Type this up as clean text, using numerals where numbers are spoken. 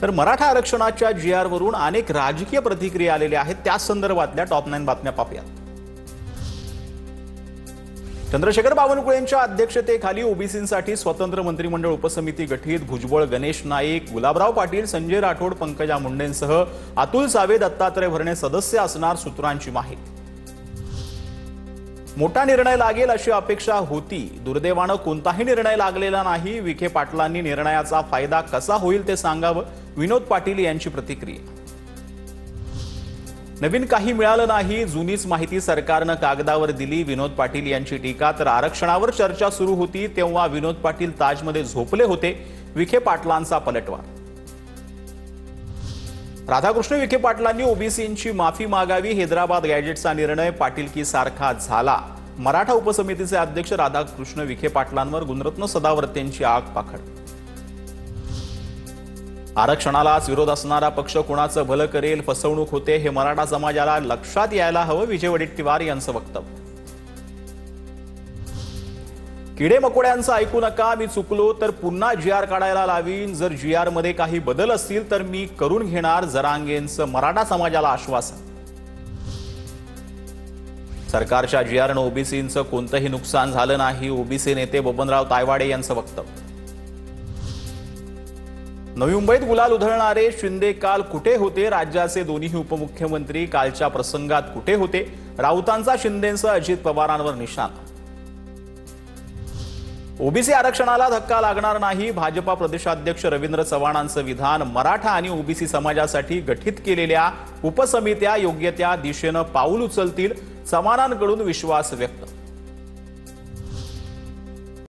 तर मराठा आरक्षणाच्या जीआर वरून अनेक राजकीय प्रतिक्रिया आलेल्या आहेत। त्या संदर्भातल्या टॉप 9 बातम्या पाहूयात। चंद्रशेखर बावनकुळेंच्या अध्यक्षतेखाली ओबीसींसाठी स्वतंत्र मंत्रिमंडळ उपसमिती गठीत। भुजबळ, गणेश नाईक, गुलाबराव पाटील, संजय राठोड, पंकजा मुंडेंसह अतुल सावे, दत्तात्रय भरणे सदस्य असणार, सूत्रांची माहिती। मोठा निर्णय लागेल अशी अपेक्षा होती, दुर्दैवानं कोणताही निर्णय लागलेला नाही। विखे पाटलांनी निर्णयाचा फायदा कसा होईल ते सांगावं, विनोद पाटील यांची प्रतिक्रिया। नवीन काही मिळालं नाही, जुनीच माहिती सरकारनं कागदावर दिली, विनोद पाटील यांची टीका। तर आरक्षणावर चर्चा सुरू होती तेव्हा विनोद पाटील ताजमध्ये झोपले होते, विखे पाटलांचा पलटवार। राधाकृष्ण विखे पाटलांनी ओबीसींची माफी मागावी, हैदराबाद गॅजेटचा निर्णय पाटीलकी सारखा झाला। मराठा उपसमितीचे अध्यक्ष राधाकृष्ण विखे पाटलांवर गुणरत्न सदावर्तेंची आग पाखड। आरक्षणालाच विरोध असणारा पक्ष कोणाचं भलं करेल, फसवणूक होते हे मराठा समाजाला लक्षात यायला हवं, विजय वडेट्टीवार यांचं वक्तव्य। किडे मकोड्यांचं ऐकू नका, मी चुकलो तर पुन्हा जीआर काढायला लावीन, जर जीआर मध्ये काही बदल असतील तर मी करून घेणार, जरांगेंचं मराठा समाजाला आश्वासन। सरकारच्या जीआरनं ओबीसींचं कोणतंही नुकसान झालं नाही, ओबीसी नेते बबनराव तायवाडे यांचं वक्तव्य। नवी मुंबईत गुलाल उधळणारे शिंदे काल कुठे होते, राज्याचे दोन्ही उपमुख्यमंत्री कालच्या प्रसंगात कुठे होते, राऊतांचा शिंदेंसह अजित पवारांवर निशाणा। ओबीसी आरक्षणाला धक्का लागणार नाही, भाजपा प्रदेशाध्यक्ष रवींद्र चव्हाणांचं विधान। मराठा आणि ओबीसी समाजासाठी गठीत केलेल्या उपसमित्या योग्य त्या दिशेनं पाऊल उचलतील, चव्हाणांकडून विश्वास व्यक्त।